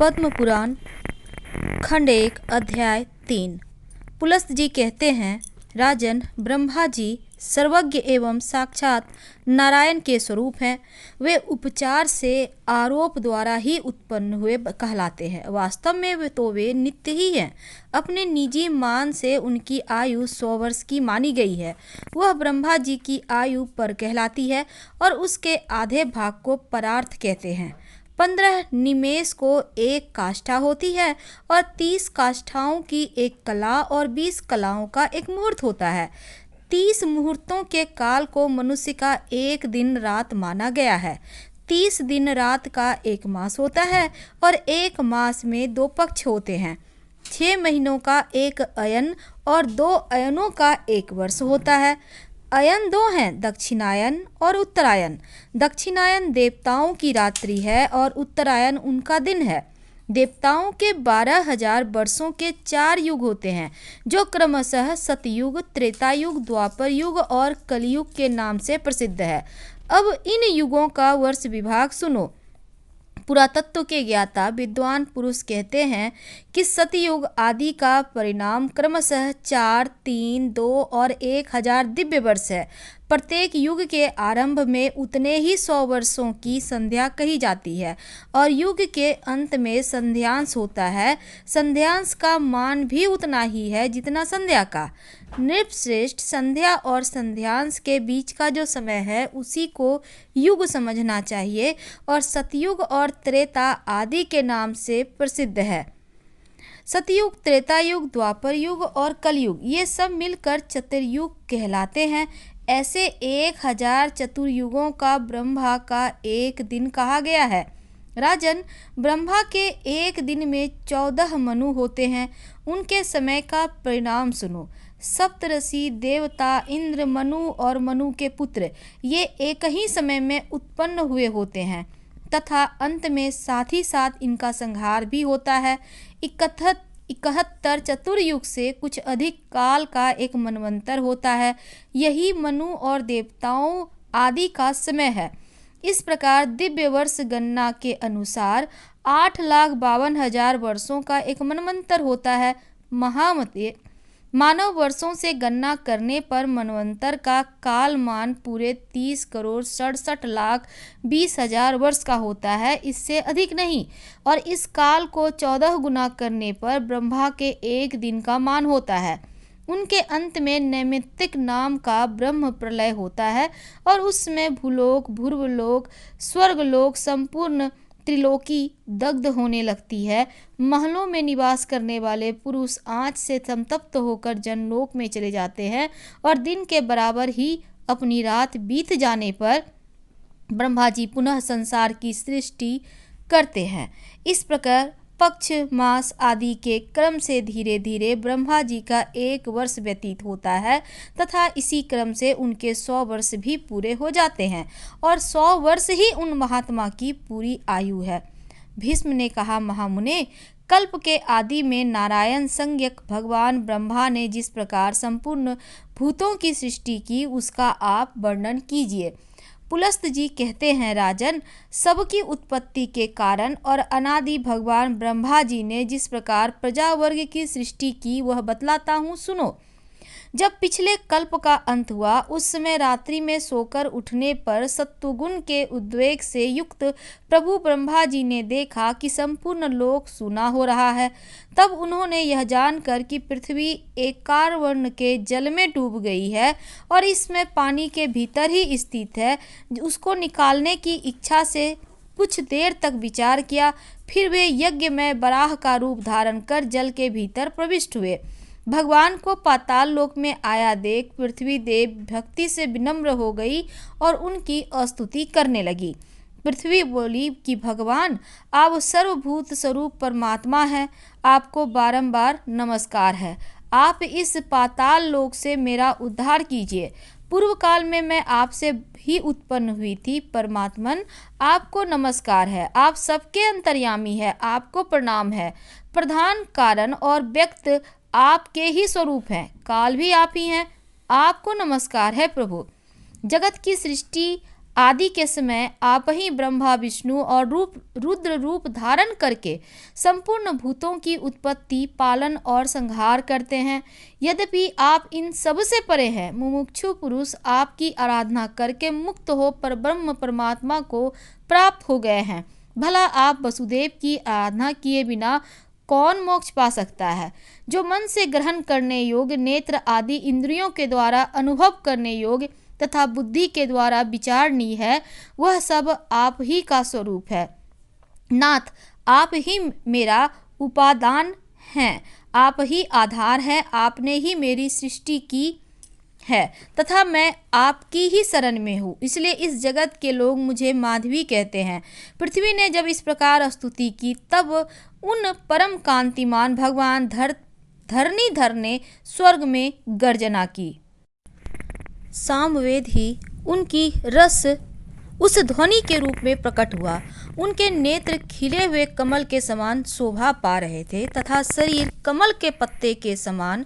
पद्म पुराण खंड 1 अध्याय 3। पुलस्त जी कहते हैं, राजन, ब्रह्मा जी सर्वज्ञ एवं साक्षात नारायण के स्वरूप हैं। वे उपचार से आरोप द्वारा ही उत्पन्न हुए कहलाते हैं। वास्तव में तो वे नित्य ही हैं। अपने निजी मान से उनकी आयु 100 वर्ष की मानी गई है। वह ब्रह्मा जी की आयु पर कहलाती है और उसके आधे भाग को परार्थ कहते हैं। 15 निमेष को एक काष्ठा होती है और 30 काष्ठाओं की एक कला और 20 कलाओं का एक मुहूर्त होता है। 30 मुहूर्तों के काल को मनुष्य का एक दिन रात माना गया है। 30 दिन रात का एक मास होता है और एक मास में 2 पक्ष होते हैं। 6 महीनों का एक अयन और 2 अयनों का एक वर्ष होता है। अयन 2 हैं, दक्षिणायन और उत्तरायण। दक्षिणायन देवताओं की रात्रि है और उत्तरायण उनका दिन है। देवताओं के 12,000 वर्षों के 4 युग होते हैं, जो क्रमशः सतयुग, त्रेतायुग, द्वापर युग और कलयुग के नाम से प्रसिद्ध है। अब इन युगों का वर्ष विभाग सुनो। पुरातत्व के ज्ञाता विद्वान पुरुष कहते हैं कि सतयुग आदि का परिणाम क्रमशः 4, 3, 2 और 1,000 दिव्य वर्ष है। प्रत्येक युग के आरंभ में उतने ही 100 वर्षों की संध्या कही जाती है और युग के अंत में संध्यांश होता है। संध्यांश का मान भी उतना ही है जितना संध्या का। नृपश्रेष्ठ, संध्या और संध्यांश के बीच का जो समय है उसी को युग समझना चाहिए और सतयुग और त्रेता आदि के नाम से प्रसिद्ध है। सतयुग, त्रेतायुग, द्वापर युग और कलयुग ये सब मिलकर चतुर्युग कहलाते हैं। ऐसे 1,000 चतुर्युगों का ब्रह्मा का एक दिन कहा गया है। राजन, ब्रह्मा के एक दिन में 14 मनु होते हैं। उनके समय का परिणाम सुनो। सप्तऋषि, देवता, इंद्र, मनु और मनु के पुत्र ये एक ही समय में उत्पन्न हुए होते हैं तथा अंत में साथ ही साथ इनका संहार भी होता है। 71 चतुर्युग से कुछ अधिक काल का एक मनवंतर होता है। यही मनु और देवताओं आदि का समय है। इस प्रकार दिव्य वर्ष गणना के अनुसार 8,52,000 वर्षों का एक मनवंतर होता है। महामते मानव वर्षों से गणना करने पर मनवंतर का कालमान पूरे 30,67,20,000 वर्ष का होता है, इससे अधिक नहीं। और इस काल को 14 गुना करने पर ब्रह्मा के एक दिन का मान होता है। उनके अंत में नैमित्तिक नाम का ब्रह्म प्रलय होता है और उसमें भूलोक, भूर्वलोक, स्वर्गलोक, संपूर्ण त्रिलोकी दग्ध होने लगती है। महलों में निवास करने वाले पुरुष आँच से संतप्त होकर जनलोक में चले जाते हैं और दिन के बराबर ही अपनी रात बीत जाने पर ब्रह्मा जी पुनः संसार की सृष्टि करते हैं। इस प्रकार पक्ष, मास आदि के क्रम से धीरे धीरे ब्रह्मा जी का एक वर्ष व्यतीत होता है तथा इसी क्रम से उनके 100 वर्ष भी पूरे हो जाते हैं और 100 वर्ष ही उन महात्मा की पूरी आयु है। भीष्म ने कहा, महामुने, कल्प के आदि में नारायण संज्ञक भगवान ब्रह्मा ने जिस प्रकार संपूर्ण भूतों की सृष्टि की उसका आप वर्णन कीजिए। पुलस्त जी कहते हैं, राजन, सबकी उत्पत्ति के कारण और अनादि भगवान ब्रह्मा जी ने जिस प्रकार प्रजावर्ग की सृष्टि की वह बतलाता हूँ, सुनो। जब पिछले कल्प का अंत हुआ उस समय रात्रि में सोकर उठने पर सत्वगुण के उद्वेग से युक्त प्रभु ब्रह्मा जी ने देखा कि संपूर्ण लोक सूना हो रहा है। तब उन्होंने यह जानकर कि पृथ्वी एकार वर्ण के जल में डूब गई है और इसमें पानी के भीतर ही स्थित है, उसको निकालने की इच्छा से कुछ देर तक विचार किया। फिर वे यज्ञ में बराह का रूप धारण कर जल के भीतर प्रविष्ट हुए। भगवान को पाताल लोक में आया देख पृथ्वी देव भक्ति से विनम्र हो गई और उनकी स्तुति करने लगी। पृथ्वी बोली कि भगवान, आप सर्वभूत स्वरूप परमात्मा हैं, आपको बारंबार नमस्कार है। आप इस पाताल लोक से मेरा उद्धार कीजिए। पूर्व काल में मैं आपसे ही उत्पन्न हुई थी। परमात्मन, आपको नमस्कार है। आप सबके अंतर्यामी है, आपको प्रणाम है। प्रधान कारण और व्यक्त आपके ही स्वरूप हैं, काल भी आप ही हैं, आपको नमस्कार है प्रभु। जगत की सृष्टि आदि के समय आप ही ब्रह्मा विष्णु और रुद्र रूप धारण करके संपूर्ण भूतों की उत्पत्ति, पालन और संहार करते हैं। यद्यपि आप इन सब से परे हैं, मुमुक्षु पुरुष आपकी आराधना करके मुक्त हो परब्रह्म परमात्मा को प्राप्त हो गए हैं। भला आप वसुदेव की आराधना किए बिना कौन मोक्ष पा सकता है? जो मन से ग्रहण करने योग्य, नेत्र आदि इंद्रियों के द्वारा अनुभव करने योग्य तथा बुद्धि के द्वारा विचारणीय है, वह सब आप ही का स्वरूप है। नाथ, आप ही मेरा उपादान हैं, आप ही आधार है, आपने ही मेरी सृष्टि की है तथा मैं आपकी ही शरण में हूँ, इसलिए इस जगत के लोग मुझे माधवी कहते हैं। पृथ्वी ने जब इस प्रकार स्तुति की, तब उन परम कांतिमान भगवान धरणीधर ने स्वर्ग में गर्जना की। सामवेद ही उनकी रस उस ध्वनि के रूप में प्रकट हुआ। उनके नेत्र खिले हुए कमल के समान शोभा पा रहे थे तथा शरीर कमल के पत्ते के समान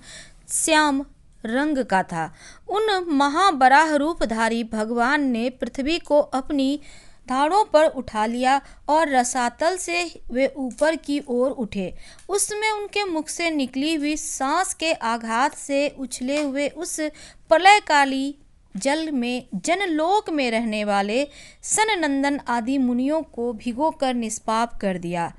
श्याम रंग का था। उन महाबराह रूपधारी भगवान ने पृथ्वी को अपनी दाढ़ों पर उठा लिया और रसातल से वे ऊपर की ओर उठे। उस समय उनके मुख से निकली हुई सांस के आघात से उछले हुए उस प्रलयकाली जल में जनलोक में रहने वाले सननंदन आदि मुनियों को भिगोकर निष्पाप कर दिया।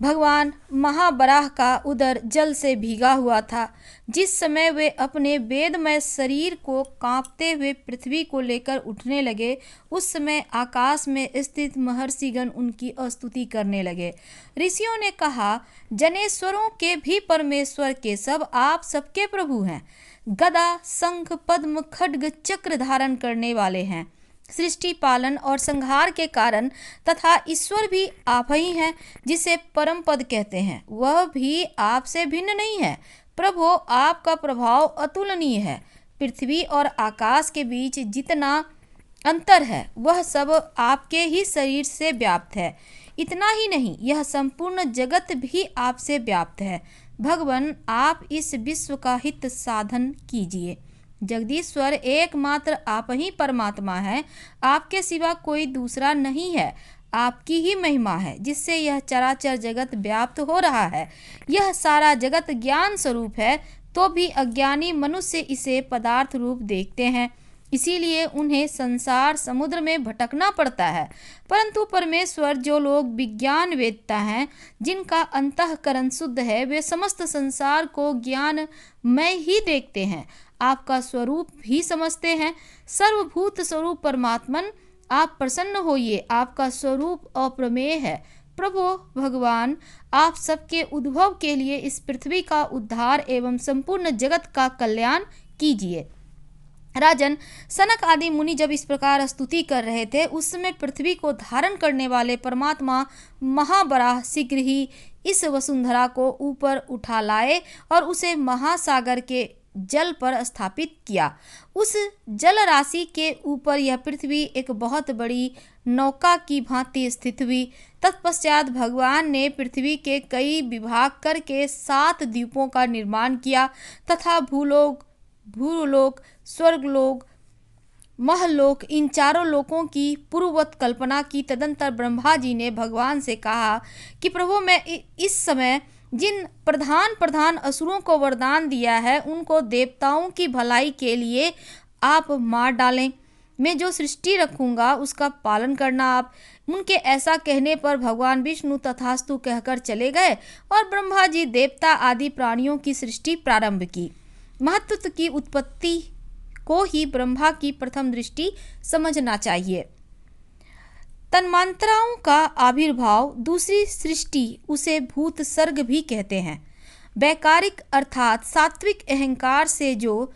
भगवान महाबराह का उदर जल से भीगा हुआ था। जिस समय वे अपने वेदमय शरीर को कांपते हुए पृथ्वी को लेकर उठने लगे, उस समय आकाश में स्थित महर्षिगण उनकी स्तुति करने लगे। ऋषियों ने कहा, जनेश्वरों के भी परमेश्वर के सब आप सबके प्रभु हैं। गदा, शंख, पद्म, खड्ग, चक्र धारण करने वाले हैं। सृष्टि, पालन और संहार के कारण तथा ईश्वर भी आप ही हैं, जिसे परम पद कहते हैं, वह भी आपसे भिन्न नहीं है। प्रभु, आपका प्रभाव अतुलनीय है। पृथ्वी और आकाश के बीच जितना अंतर है, वह सब आपके ही शरीर से व्याप्त है। इतना ही नहीं, यह संपूर्ण जगत भी आपसे व्याप्त है। भगवान, आप इस विश्व का हित साधन कीजिए। जगदीश्वर एकमात्र आप ही परमात्मा है, आपके सिवा कोई दूसरा नहीं है। आपकी ही महिमा है जिससे यह चराचर जगत व्याप्त हो रहा है। यह सारा जगत ज्ञान स्वरूप है, तो भी अज्ञानी मनुष्य इसे पदार्थ रूप देखते हैं, इसीलिए उन्हें संसार समुद्र में भटकना पड़ता है। परंतु परमेश्वर, जो लोग विज्ञान वेदता हैं, जिनका अंतःकरण शुद्ध है, वे समस्त संसार को ज्ञान में ही देखते हैं, आपका स्वरूप भी समझते हैं। सर्वभूत स्वरूप परमात्मन, आप प्रसन्न होइए, आपका स्वरूप अप्रमेय है। प्रभु भगवान, आप सबके उद्भव के लिए इस पृथ्वी का उद्धार एवं संपूर्ण जगत का कल्याण कीजिए। राजन, सनक आदि मुनि जब इस प्रकार स्तुति कर रहे थे, उस समय पृथ्वी को धारण करने वाले परमात्मा महाबराह शीघ्र ही इस वसुंधरा को ऊपर उठा लाए और उसे महासागर के जल पर स्थापित किया। उस जल राशि के ऊपर यह पृथ्वी एक बहुत बड़ी नौका की भांति स्थित हुई। तत्पश्चात भगवान ने पृथ्वी के कई विभाग करके 7 द्वीपों का निर्माण किया तथा भूलोक, भूलोक, स्वर्गलोक, महलोक, इन चारों लोकों की पूर्ववत कल्पना की। तदंतर ब्रह्मा जी ने भगवान से कहा कि प्रभु, मैं इस समय जिन प्रधान असुरों को वरदान दिया है, उनको देवताओं की भलाई के लिए आप मार डालें। मैं जो सृष्टि रखूंगा उसका पालन करना आप। उनके ऐसा कहने पर भगवान विष्णु तथास्तु कहकर चले गए और ब्रह्मा जी देवता आदि प्राणियों की सृष्टि प्रारंभ की। महत्व की उत्पत्ति को ही ब्रह्मा की प्रथम दृष्टि समझना चाहिए। तन्मात्राओं का आविर्भाव, दूसरी सृष्टि, उसे भूत सर्ग भी कहते हैं। वैकारिक अर्थात सात्विक अहंकार से जो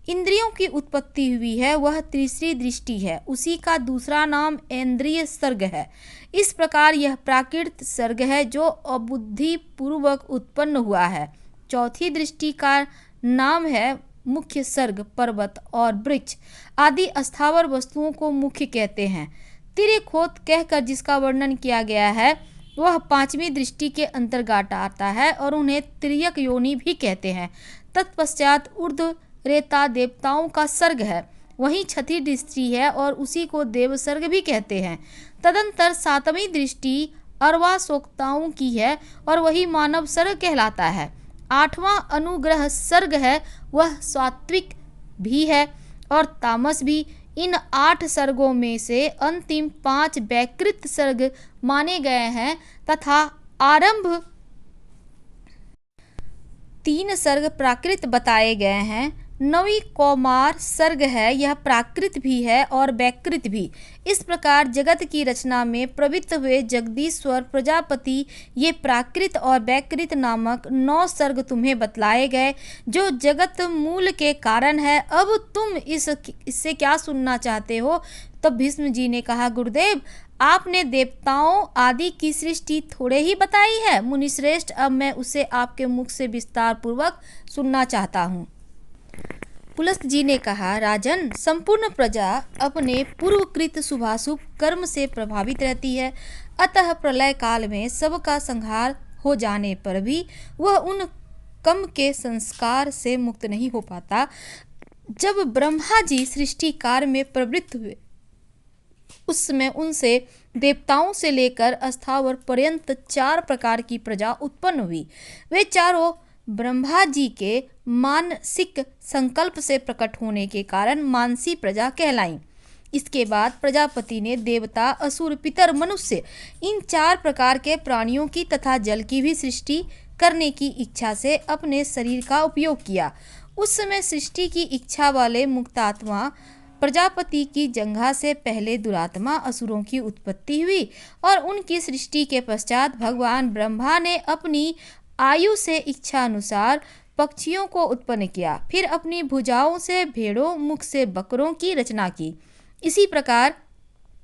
इंद्रियों की उत्पत्ति हुई है, वह तीसरी दृष्टि है। उसी का दूसरा नाम इंद्रिय सर्ग है। इस प्रकार यह प्राकृत सर्ग है जो अबुद्धि पूर्वक उत्पन्न हुआ है। चौथी दृष्टि का नाम है मुख्य सर्ग। पर्वत और वृक्ष आदि स्थावर वस्तुओं को मुख्य कहते हैं। तिर्यकोत कहकर जिसका वर्णन किया गया है, वह 5वीं दृष्टि के अंतर्गत आता है और उन्हें तिर्यक योनि भी कहते हैं। तत्पश्चात ऊर्ध्व रेता देवताओं का सर्ग है। वहीं छठी दृष्टि है और उसी को देवसर्ग भी कहते हैं। तदंतर सातवीं दृष्टि अर्वासोक्ताओं की है और वही मानव सर्ग कहलाता है। आठवां अनुग्रह सर्ग है, वह सात्विक भी है और तामस भी। इन 8 सर्गों में से अंतिम 5 वैकृत सर्ग माने गए हैं तथा आरंभ 3 सर्ग प्राकृत बताए गए हैं। 9वीं कौमार सर्ग है, यह प्राकृत भी है और वैकृत भी। इस प्रकार जगत की रचना में प्रवृत्त हुए जगदीश्वर प्रजापति ये प्राकृत और वैकृत नामक 9 सर्ग तुम्हें बतलाए गए जो जगत मूल के कारण है। अब तुम इससे क्या सुनना चाहते हो? तब भीष्म जी ने कहा, गुरुदेव आपने देवताओं आदि की सृष्टि थोड़े ही बताई है। मुनिश्रेष्ठ, अब मैं उसे आपके मुख से विस्तार पूर्वक सुनना चाहता हूँ। पुलस्त जी ने कहा, राजन, संपूर्ण प्रजा अपने पूर्वकृत शुभाशुभ कर्म से प्रभावित रहती है, अतः प्रलय काल में सबका संहार हो जाने पर भी वह उन कर्म के संस्कार से मुक्त नहीं हो पाता। जब ब्रह्मा जी सृष्टि कार्य में प्रवृत्त हुए उस समय उनसे देवताओं से लेकर अस्थावर पर्यंत 4 प्रकार की प्रजा उत्पन्न हुई। वे चारों ब्रह्मा जी के मानसिक संकल्प से प्रकट होने के कारण मानसी प्रजा कहलाईं। इसके बाद प्रजापति ने देवता, असुर, पितर, मनुष्य इन 4 प्रकार के प्राणियों की तथा जल की भी सृष्टि करने की इच्छा से अपने शरीर का उपयोग किया। उस समय सृष्टि की इच्छा वाले मुक्तात्मा प्रजापति की जंघा से पहले दुरात्मा असुरों की उत्पत्ति हुई और उनकी सृष्टि के पश्चात भगवान ब्रह्मा ने अपनी आयु से इच्छा अनुसार पक्षियों को उत्पन्न किया। फिर अपनी भुजाओं से भेड़ों, मुख से बकरों की रचना की। इसी प्रकार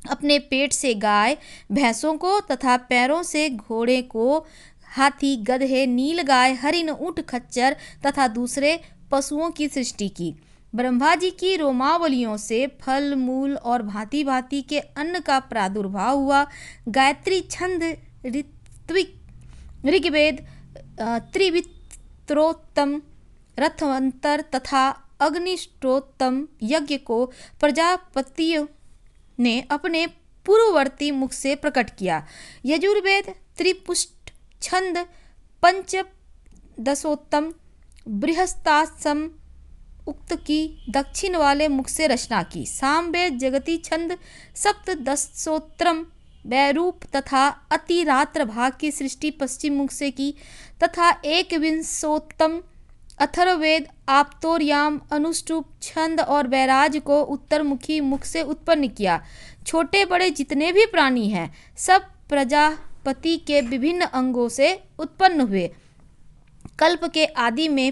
अपने पेट से गाय, भैंसों को तथा पैरों से घोड़े को, हाथी, गधे, नीलगाय, हरिण, ऊंट, खच्चर तथा दूसरे पशुओं की सृष्टि की। ब्रह्मा जी की रोमावलियों से फल, मूल और भांति भांति के अन्न का प्रादुर्भाव हुआ। गायत्री छंद, ऋत्विक, ऋग्वेद, त्रिवित्रोत्तम, रथवंतर तथा अग्निष्टोत्तम यज्ञ को प्रजापतियों ने अपने पूर्ववर्ती मुख से प्रकट किया। यजुर्वेद त्रिपुष्ट छंद, पंचदशोत्तम, बृहस्तासम उक्त की दक्षिण वाले मुख से रचना की। सामवेद जगती छंद, सप्तदशोत्तरम वैरूप तथा अतिरात्र भाग की सृष्टि पश्चिम मुख से की तथा 21वें अथर्ववेद आप्तोर्याम, अनुष्टुप छंद और वैराज को उत्तरमुखी मुख से उत्पन्न किया। छोटे बड़े जितने भी प्राणी हैं सब प्रजापति के विभिन्न अंगों से उत्पन्न हुए। कल्प के आदि में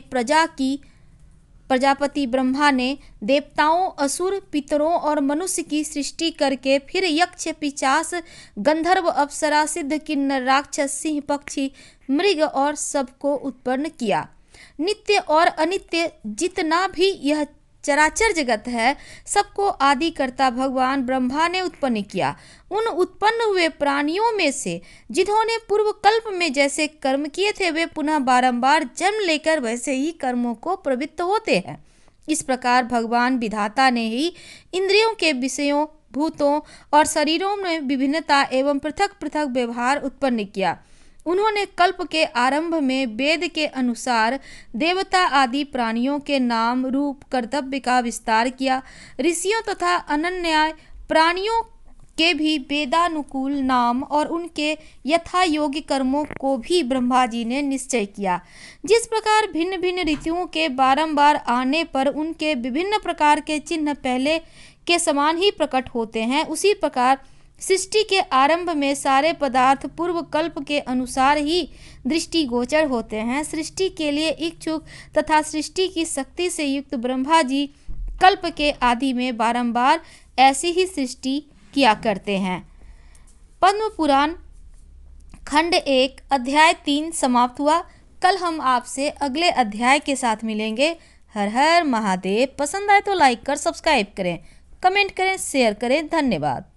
प्रजापति ब्रह्मा ने देवताओं, असुर, पितरों और मनुष्य की सृष्टि करके फिर यक्ष, पिशाच, गंधर्व, अप्सरा, सिद्ध, किन्नर, राक्षस, सिंह, पक्षी, मृग और सबको उत्पन्न किया। नित्य और अनित्य जितना भी यह चराचर जगत है सबको आदिकर्ता भगवान ब्रह्मा ने उत्पन्न किया। उन उत्पन्न हुए प्राणियों में से जिन्होंने पूर्व कल्प में जैसे कर्म किए थे वे पुनः बारंबार जन्म लेकर वैसे ही कर्मों को प्रवृत्त होते हैं। इस प्रकार भगवान विधाता ने ही इंद्रियों के विषयों, भूतों और शरीरों में विभिन्नता एवं पृथक पृथक व्यवहार उत्पन्न किया। उन्होंने कल्प के आरंभ में वेद के अनुसार देवता आदि प्राणियों के नाम, रूप, कर्तव्य का विस्तार किया। ऋषियों तथा अनन्य प्राणियों के भी वेदानुकूल नाम और उनके यथा योग्य कर्मों को भी ब्रह्मा जी ने निश्चय किया। जिस प्रकार भिन्न भिन्न ऋतुओं के बारंबार आने पर उनके विभिन्न प्रकार के चिन्ह पहले के समान ही प्रकट होते हैं, उसी प्रकार सृष्टि के आरंभ में सारे पदार्थ पूर्व कल्प के अनुसार ही दृष्टिगोचर होते हैं। सृष्टि के लिए इच्छुक तथा सृष्टि की शक्ति से युक्त ब्रह्मा जी कल्प के आदि में बारंबार ऐसी ही सृष्टि किया करते हैं। पद्म पुराण खंड 1 अध्याय 3 समाप्त हुआ। कल हम आपसे अगले अध्याय के साथ मिलेंगे। हर हर महादेव। पसंद आए तो लाइक कर सब्सक्राइब करें, कमेंट करें, शेयर करें। धन्यवाद।